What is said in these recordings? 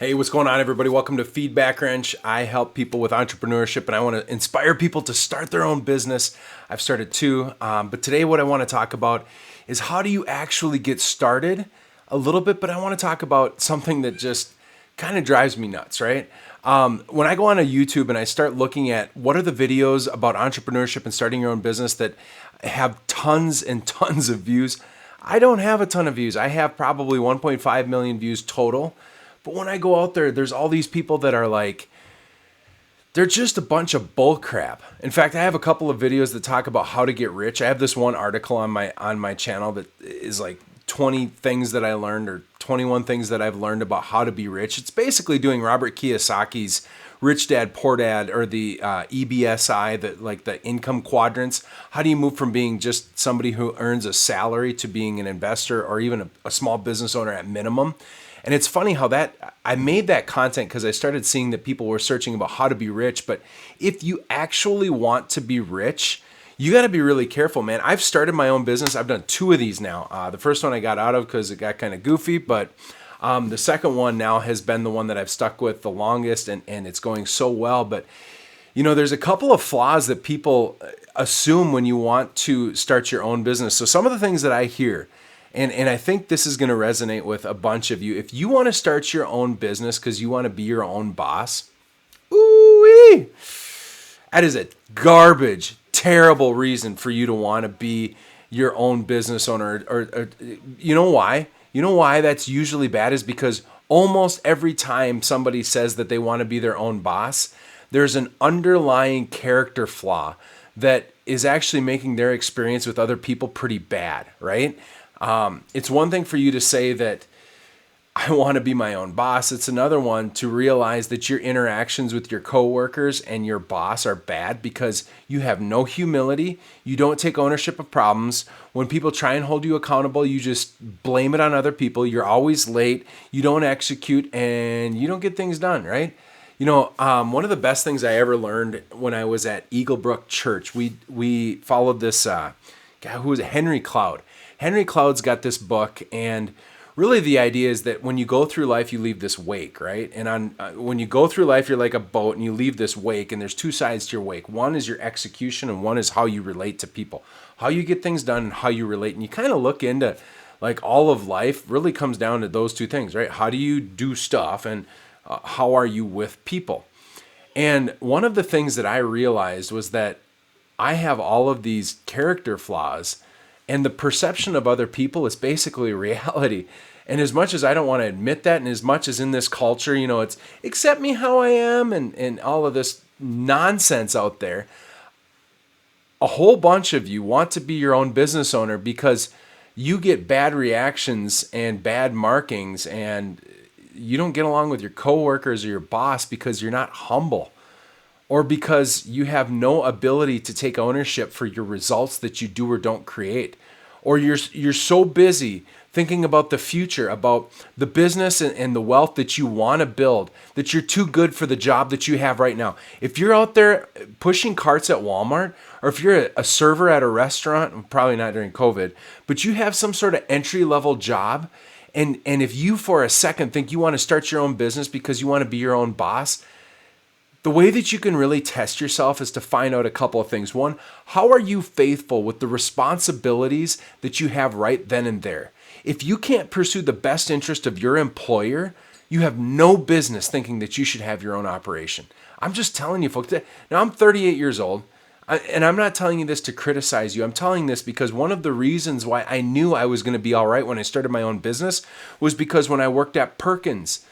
Hey, what's going on, everybody? Welcome to Feedbackwrench. I help people with entrepreneurship, and I want to inspire people to start their own business. I've started two, but today what I want to talk about is how do you actually get started a little bit, but I want to talk about something that just kind of drives me nuts, right? When I go on a YouTube and I start looking at what are the videos about entrepreneurship and starting your own business that have tons and tons of views, I don't have a ton of views. I have probably 1.5 million views total. But when I go out there, there's all these people that are like, they're just a bunch of bull crap. In fact, I have a couple of videos that talk about how to get rich. I have this one article on my channel that is like 20 things that I learned or 21 things that I've learned about how to be rich. It's basically doing Robert Kiyosaki's Rich Dad Poor Dad, or the EBSI, like the income quadrants. How do you move from being just somebody who earns a salary to being an investor or even a small business owner at minimum? And it's funny how that I made that content because I started seeing that people were searching about how to be rich. But if you actually want to be rich, you got to be really careful, man. I've started my own business. I've done two of these now. The first one I got out of because it got kind of goofy, but the second one now has been the one that I've stuck with the longest, and it's going so well. But you know, there's a couple of flaws that people assume when you want to start your own business. So some of the things that I hear, and I think this is going to resonate with a bunch of you. If you want to start your own business because you want to be your own boss, ooh-wee, that is a garbage, terrible reason for you to want to be your own business owner. Or you know why? You know why that's usually bad is because almost every time somebody says that they want to be their own boss, there's an underlying character flaw that is actually making their experience with other people pretty bad, right? It's one thing for you to say that I want to be my own boss. It's another one to realize that your interactions with your coworkers and your boss are bad because you have no humility. You don't take ownership of problems. When people try and hold you accountable, you just blame it on other people. You're always late. You don't execute, and you don't get things done, right? You know, one of the best things I ever learned when I was at Eaglebrook Church, we followed this guy who was Henry Cloud. Henry Cloud's got this book, and really the idea is that when you go through life, you leave this wake, right? And when you go through life, you're like a boat, and you leave this wake, and there's two sides to your wake. One is your execution, and one is how you relate to people, how you get things done, and how you relate. And you kind of look into, like, all of life really comes down to those two things, right? How do you do stuff, and how are you with people? And one of the things that I realized was that I have all of these character flaws, and the perception of other people is basically reality. And as much as I don't want to admit that, and as much as in this culture, you know, it's accept me how I am, and all of this nonsense out there, a whole bunch of you want to be your own business owner because you get bad reactions and bad markings, and you don't get along with your coworkers or your boss because you're not humble, or because you have no ability to take ownership for your results that you do or don't create, or you're so busy thinking about the future, about the business and the wealth that you want to build, that you're too good for the job that you have right now. If you're out there pushing carts at Walmart, or if you're a server at a restaurant, probably not during COVID, but you have some sort of entry-level job, and if you for a second think you want to start your own business because you want to be your own boss, the way that you can really test yourself is to find out a couple of things. One, how are you faithful with the responsibilities that you have right then and there? If you can't pursue the best interest of your employer, you have no business thinking that you should have your own operation. I'm just telling you, folks. Now, I'm 38 years old, and I'm not telling you this to criticize you. I'm telling this because one of the reasons why I knew I was going to be all right when I started my own business was because when I worked at Perkins,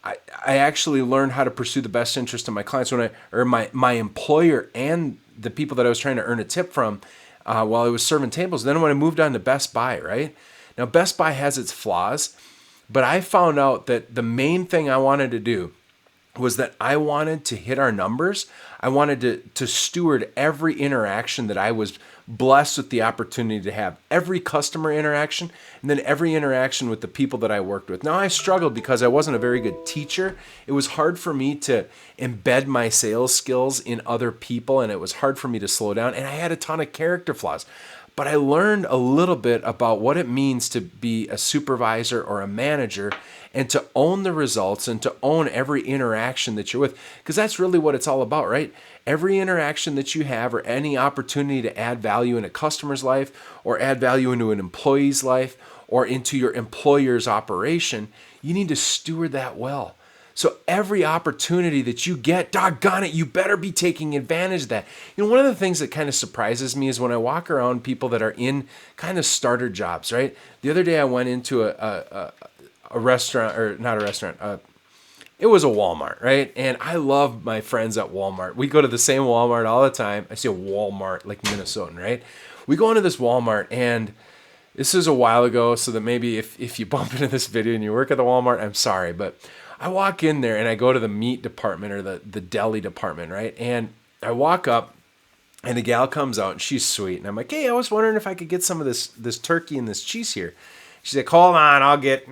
I actually learned how to pursue the best interest of my clients my employer and the people that I was trying to earn a tip from while I was serving tables. Then when I moved on to Best Buy, right? Now, Best Buy has its flaws, but I found out that the main thing I wanted to do was that I wanted to hit our numbers. I wanted to steward every interaction that I was blessed with the opportunity to have, every customer interaction, and then every interaction with the people that I worked with. Now, I struggled because I wasn't a very good teacher. It was hard for me to embed my sales skills in other people, and it was hard for me to slow down, and I had a ton of character flaws. but I learned a little bit about what it means to be a supervisor or a manager and to own the results and to own every interaction that you're with, because that's really what it's all about, right? Every interaction that you have or any opportunity to add value in a customer's life or add value into an employee's life or into your employer's operation, you need to steward that well. So every opportunity that you get, doggone it, you better be taking advantage of that. One of the things that kind of surprises me is when I walk around people that are in kind of starter jobs, right? The other day I went into a restaurant, or not a restaurant, it was a Walmart, right? And I love my friends at Walmart. We go to the same Walmart all the time. I say Walmart like Minnesotan, right? We go into this Walmart, and this is a while ago, so that maybe if you bump into this video and you work at the Walmart, I'm sorry, but I walk in there and I go to the meat department or the deli department, right? And I walk up and the gal comes out and she's sweet. And I'm like, hey, I was wondering if I could get some of this turkey and this cheese here. She's like, hold on, I'll get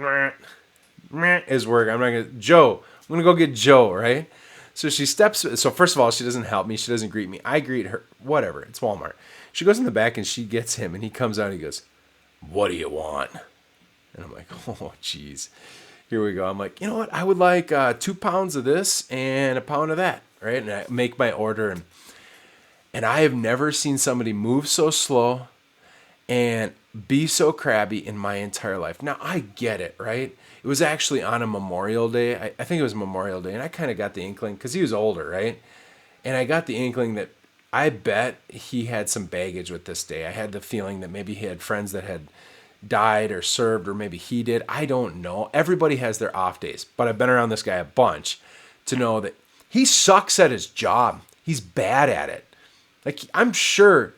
his work. I'm going to go get Joe, right? So she steps, so first of all, she doesn't help me. She doesn't greet me. I greet her, whatever, it's Walmart. She goes in the back and she gets him and he comes out and he goes, what do you want? And I'm like, oh, geez. Here we go. I'm like, you know what? I would like 2 pounds of this and a pound of that, right? And I make my order, and I have never seen somebody move so slow and be so crabby in my entire life. Now, I get it, right? It was actually on a Memorial Day. I think it was Memorial Day, and I kind of got the inkling, because he was older, right? And I got the inkling that I bet he had some baggage with this day. I had the feeling that maybe he had friends that had died or served, or maybe he did. I don't know. Everybody has their off days, but I've been around this guy a bunch to know that he sucks at his job. He's bad at it. Like, I'm sure,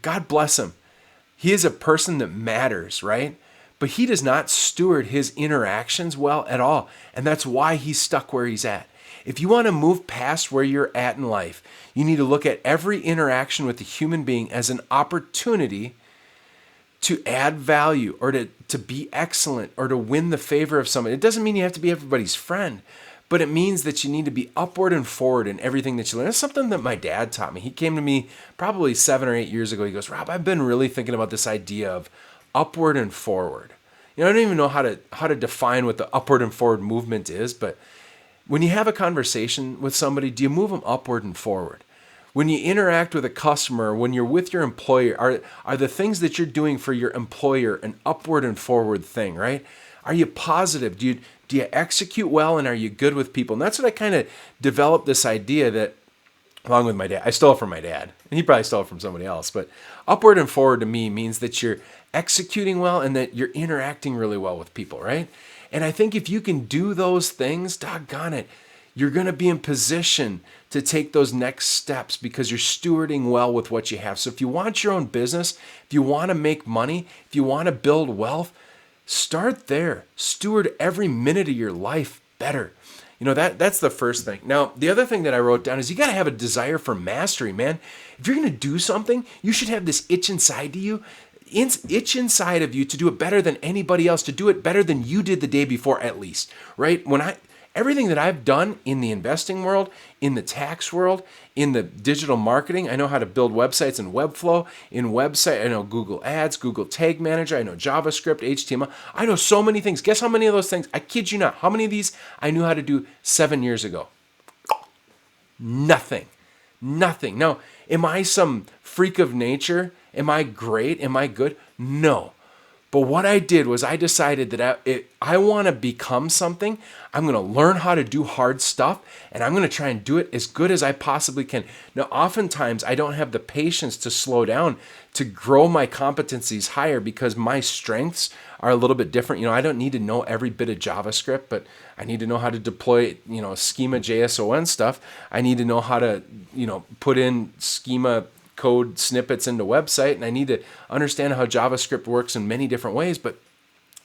God bless him. He is a person that matters, right? But he does not steward his interactions well at all. And that's why he's stuck where he's at. If you want to move past where you're at in life, you need to look at every interaction with a human being as an opportunity to add value or to be excellent or to win the favor of somebody. It doesn't mean you have to be everybody's friend, but it means that you need to be upward and forward in everything that you learn. That's something that my dad taught me. He came to me probably 7 or 8 years ago. He goes, Rob, I've been really thinking about this idea of upward and forward. I don't even know how to define what the upward and forward movement is, but when you have a conversation with somebody, do you move them upward and forward? When you interact with a customer, when you're with your employer, are the things that you're doing for your employer an upward and forward thing, right? Are you positive? Do you execute well, and are you good with people? And that's what I kind of developed this idea that, along with my dad, I stole it from my dad, and he probably stole it from somebody else, but upward and forward to me means that you're executing well and that you're interacting really well with people, right? And I think if you can do those things, doggone it, you're going to be in position to take those next steps because you're stewarding well with what you have. So if you want your own business, if you want to make money, if you want to build wealth, start there. Steward every minute of your life better. That's the first thing. Now, the other thing that I wrote down is you got to have a desire for mastery, man. If you're going to do something, you should have this itch inside of you to do it better than anybody else, to do it better than you did the day before at least, right? Everything that I've done in the investing world, in the tax world, in the digital marketing, I know how to build websites and Webflow. I know Google Ads, Google Tag Manager, I know JavaScript, HTML. I know so many things. Guess how many of those things, I kid you not, how many of these I knew how to do 7 years ago? Nothing. Now, am I some freak of nature? Am I great? Am I good? No. But what I did was I decided that I want to become something. I'm going to learn how to do hard stuff, and I'm going to try and do it as good as I possibly can. Now, oftentimes, I don't have the patience to slow down to grow my competencies higher because my strengths are a little bit different. I don't need to know every bit of JavaScript, but I need to know how to deploy, schema JSON stuff. I need to know how to, put in schema code snippets into website, and I need to understand how JavaScript works in many different ways. But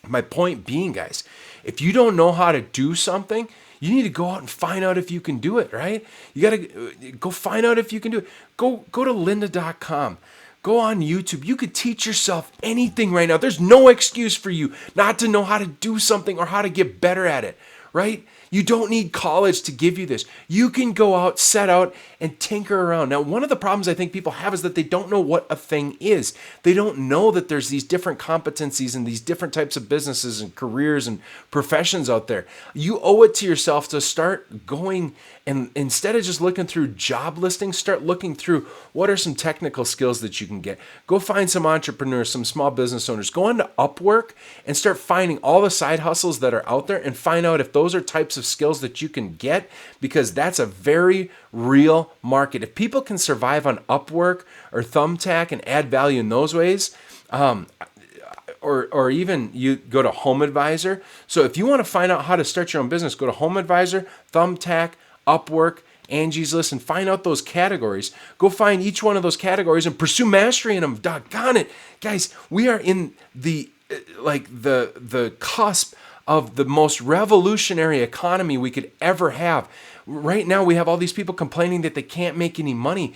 my point being, guys, if you don't know how to do something, you need to go out and find out if you can do it, right? You got to go find out if you can do it. Go to lynda.com. Go on YouTube. You could teach yourself anything right now. There's no excuse for you not to know how to do something or how to get better at it, right? You don't need college to give you this. You can go out, set out, and tinker around. Now, one of the problems I think people have is that they don't know what a thing is. They don't know that there's these different competencies and these different types of businesses and careers and professions out there. You owe it to yourself to start going, and instead of just looking through job listings, start looking through what are some technical skills that you can get. Go find some entrepreneurs, some small business owners. Go into Upwork and start finding all the side hustles that are out there and find out if those are types of skills that you can get, because that's a very real market. If people can survive on Upwork or Thumbtack and add value in those ways, or even you go to Home Advisor. So if you want to find out how to start your own business, go to Home Advisor, Thumbtack, Upwork, Angie's List, and find out those categories. Go find each one of those categories and pursue mastery in them. Doggone it. Guys, we are in the cusp of the most revolutionary economy we could ever have. Right now, we have all these people complaining that they can't make any money,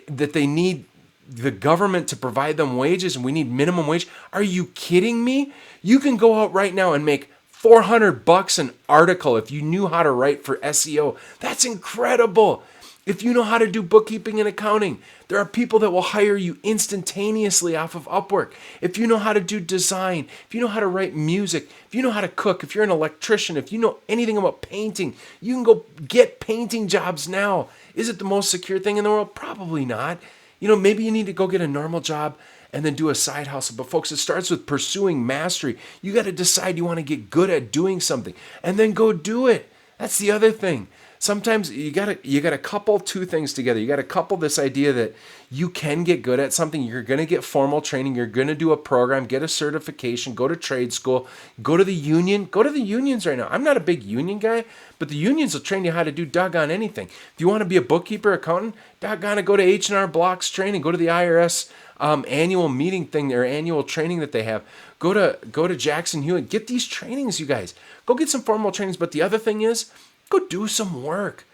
that they need the government to provide them wages and we need minimum wage. Are you kidding me? You can go out right now and make $400 an article if you knew how to write for SEO. That's incredible. If you know how to do bookkeeping and accounting, there are people that will hire you instantaneously off of Upwork. If you know how to do design, if you know how to write music, if you know how to cook, if you're an electrician, if you know anything about painting, you can go get painting jobs now. Is it the most secure thing in the world? Probably not. Maybe you need to go get a normal job and then do a side hustle. But folks, it starts with pursuing mastery. You got to decide you want to get good at doing something and then go do it. That's the other thing. Sometimes you gotta couple two things together. You gotta couple this idea that you can get good at something. You're gonna get formal training. You're gonna do a program, get a certification, go to trade school, go to the union. Go to the unions right now. I'm not a big union guy, but the unions will train you how to do doggone anything. If you want to be a bookkeeper, accountant, doggone it, go to H&R Block's training. Go to the IRS annual meeting thing, their annual training that they have. Go to Jackson Hewitt. Get these trainings, you guys. Go get some formal trainings. But the other thing is, go do some work.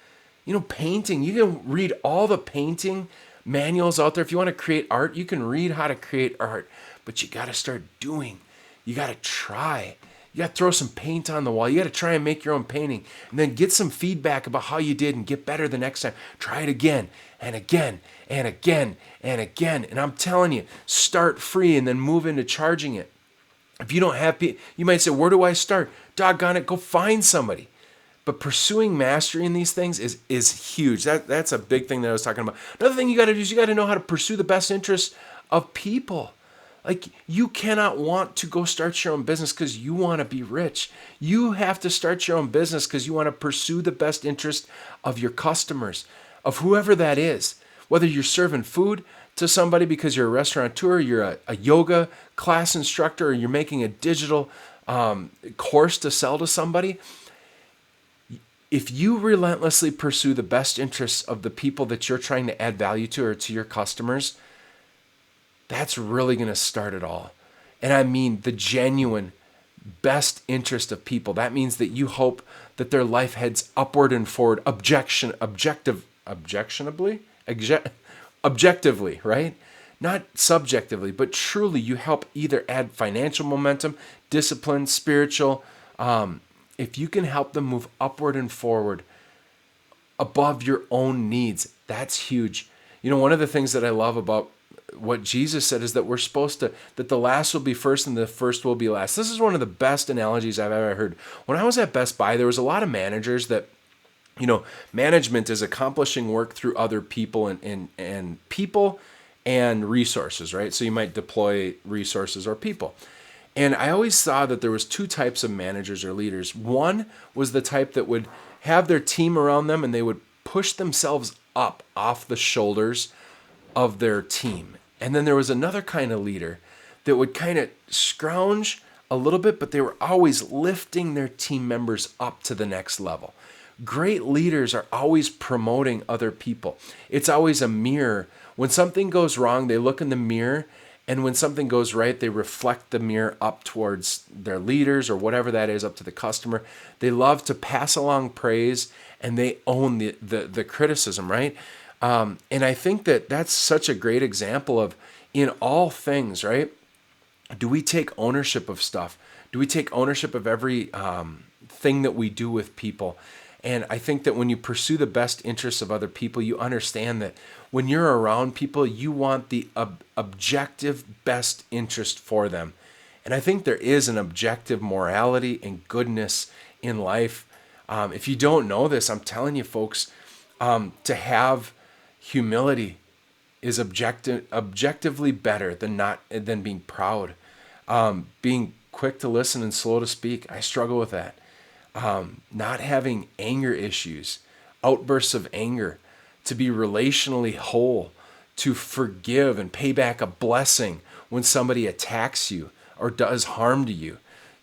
Painting. You can read all the painting manuals out there. If you want to create art, you can read how to create art. But you got to start doing. You got to try. You got to throw some paint on the wall. You got to try and make your own painting. And then get some feedback about how you did and get better the next time. Try it again and again and again and again. And I'm telling you, start free and then move into charging it. If you don't have, you might say, where do I start? Doggone it, go find somebody. But pursuing mastery in these things is huge. That's a big thing that I was talking about. Another thing you got to do is you got to know how to pursue the best interests of people. Like, you cannot want to go start your own business because you want to be rich. You have to start your own business because you want to pursue the best interest of your customers, of whoever that is. Whether you're serving food to somebody because you're a restaurateur, you're a yoga class instructor, or you're making a digital course to sell to somebody. If you relentlessly pursue the best interests of the people that you're trying to add value to or to your customers, that's really going to start it all. And I mean the genuine best interest of people. That means that you hope that their life heads upward and forward objectively, right? Not subjectively, but truly you help either add financial momentum, discipline, spiritual, if you can help them move upward and forward above your own needs, that's huge. One of the things that I love about what Jesus said is that we're supposed to, that the last will be first and the first will be last. This is one of the best analogies I've ever heard. When I was at Best Buy, there was a lot of managers that, management is accomplishing work through other people and people and resources, right? So you might deploy resources or people. And I always saw that there was two types of managers or leaders. One was the type that would have their team around them and they would push themselves up off the shoulders of their team. And then there was another kind of leader that would kind of scrounge a little bit, but they were always lifting their team members up to the next level. Great leaders are always promoting other people. It's always a mirror. When something goes wrong, they look in the mirror. And when something goes right, they reflect the mirror up towards their leaders or whatever that is, up to the customer. They love to pass along praise and they own the criticism, right? And I think that that's such a great example of, in all things, right? Do we take ownership of stuff? Do we take ownership of every thing that we do with people? And I think that when you pursue the best interests of other people, you understand that when you're around people, you want the objective best interest for them. And I think there is an objective morality and goodness in life. If you don't know this, I'm telling you, folks, to have humility is objectively better than being proud. Being quick to listen and slow to speak, I struggle with that. Not having anger issues, outbursts of anger, to be relationally whole, to forgive and pay back a blessing when somebody attacks you or does harm to you,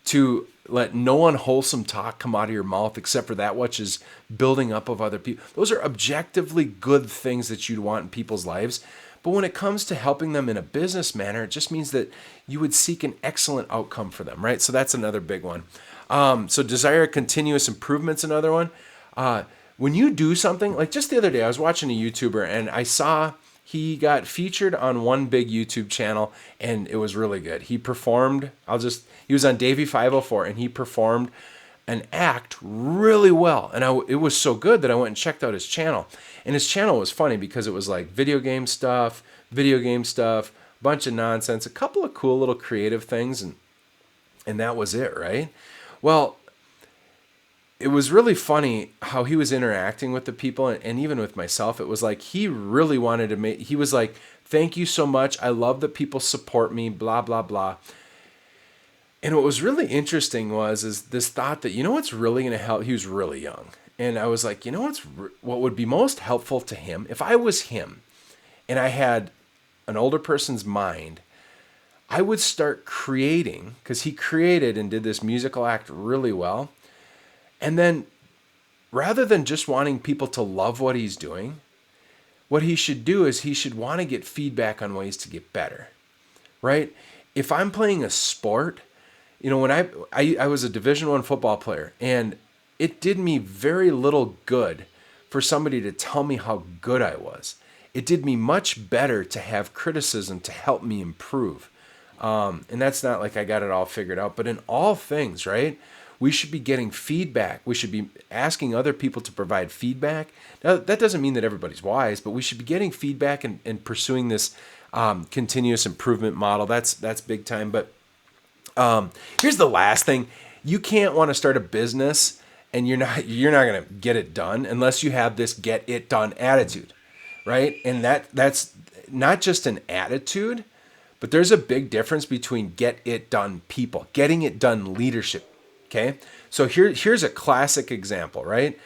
to let no unwholesome talk come out of your mouth except for that which is building up of other people. Those are objectively good things that you'd want in people's lives. But when it comes to helping them in a business manner, it just means that you would seek an excellent outcome for them, right? So that's another big one. So desire continuous improvement's another one. When you do something, like just the other day, I was watching a YouTuber and I saw he got featured on one big YouTube channel and it was really good. He performed, he was on Davey 504 and he performed an act really well. And it was so good that I went and checked out his channel. And his channel was funny because it was like video game stuff, bunch of nonsense, a couple of cool little creative things, and that was it, right? Well, it was really funny how he was interacting with the people and even with myself. It was like he really wanted to he was like, thank you so much. I love that people support me, blah, blah, blah. And what was really interesting is this thought that, what's really going to help? He was really young. And I was like, what would be most helpful to him if I was him and I had an older person's mind, I would start creating, because he created and did this musical act really well. And then rather than just wanting people to love what he's doing, what he should do is he should want to get feedback on ways to get better, right? If I'm playing a sport, when I was a Division I football player, and it did me very little good for somebody to tell me how good I was. It did me much better to have criticism to help me improve. And that's not like I got it all figured out, but in all things, right? We should be getting feedback. We should be asking other people to provide feedback. Now, that doesn't mean that everybody's wise, but we should be getting feedback and pursuing this continuous improvement model. That's big time. But here's the last thing. You can't want to start a business and you're not going to get it done unless you have this get it done attitude, right? And that's not just an attitude, but there's a big difference between get it done people, getting it done leadership. Okay, so here's a classic example, right?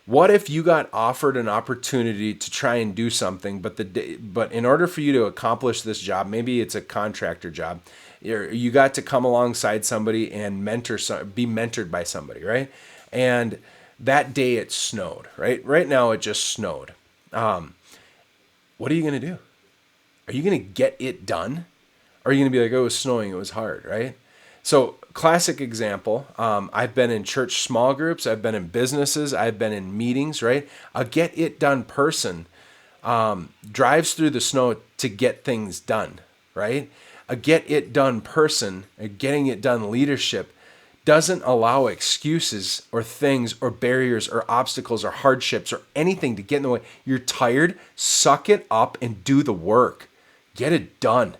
What if you got offered an opportunity to try and do something, but in order for you to accomplish this job, maybe it's a contractor job, you got to come alongside somebody and be mentored by somebody, right? And that day it snowed, right? Right now it just snowed. What are you going to do? Are you going to get it done? Or are you going to be like, oh, it was snowing, it was hard, right? So classic example, I've been in church small groups, I've been in businesses, I've been in meetings, right? A get it done person drives through the snow to get things done, right? A get it done person, a getting it done leadership doesn't allow excuses or things or barriers or obstacles or hardships or anything to get in the way. You're tired, suck it up and do the work. Get it done.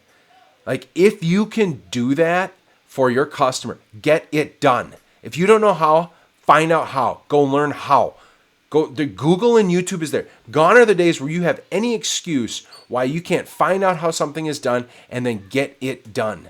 Like if you can do that for your customer, get it done. If you don't know how, find out how. Go learn how. The Google and YouTube is there. Gone are the days where you have any excuse why you can't find out how something is done and then get it done.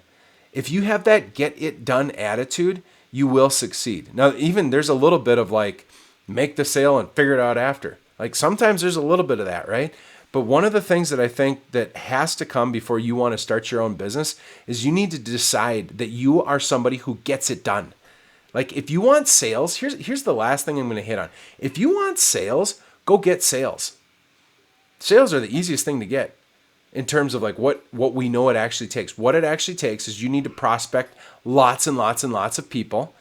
If you have that get it done attitude, you will succeed. Now, even there's a little bit of like, make the sale and figure it out after. Like sometimes there's a little bit of that, right? But one of the things that I think that has to come before you want to start your own business is you need to decide that you are somebody who gets it done. Like if you want sales, here's the last thing I'm going to hit on. If you want sales, go get sales. Sales are the easiest thing to get in terms of like what we know it actually takes. What it actually takes is you need to prospect lots and lots and lots of people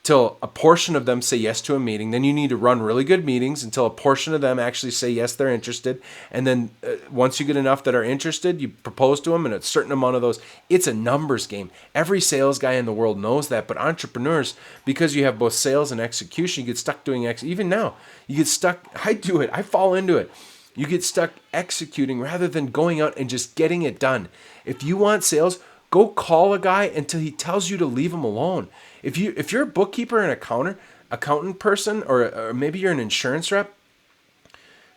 till a portion of them say yes to a meeting. Then you need to run really good meetings until a portion of them actually say yes, they're interested. And then once you get enough that are interested, you propose to them, and a certain amount of those. It's a numbers game. Every sales guy in the world knows that, but entrepreneurs, because you have both sales and execution, you get stuck doing even now. You get stuck. I do it. I fall into it. You get stuck executing rather than going out and just getting it done. If you want sales, go call a guy until he tells you to leave him alone. If you're a bookkeeper and accountant person, or maybe you're an insurance rep,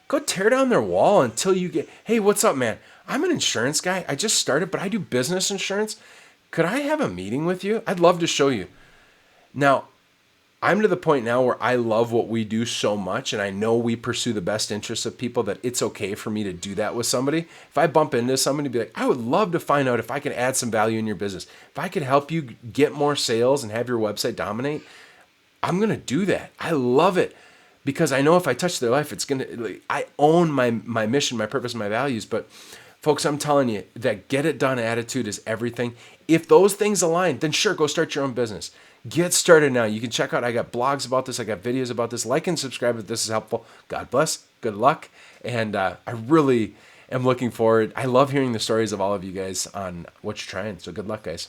go tear down their wall until you get, hey, what's up, man? I'm an insurance guy. I just started, but I do business insurance. Could I have a meeting with you? I'd love to show you. Now, I'm to the point now where I love what we do so much, and I know we pursue the best interests of people, that it's okay for me to do that with somebody. If I bump into somebody, be like, I would love to find out if I can add some value in your business. If I could help you get more sales and have your website dominate, I'm going to do that. I love it because I know if I touch their life, it's going to, I own my mission, my purpose, my values. But folks, I'm telling you, that get it done attitude is everything. If those things align, then sure, go start your own business. Get started now. You can check out, I got blogs about this. I got videos about this. Like and subscribe if this is helpful. God bless. Good luck. And I really am looking forward. I love hearing the stories of all of you guys on what you're trying. So good luck, guys.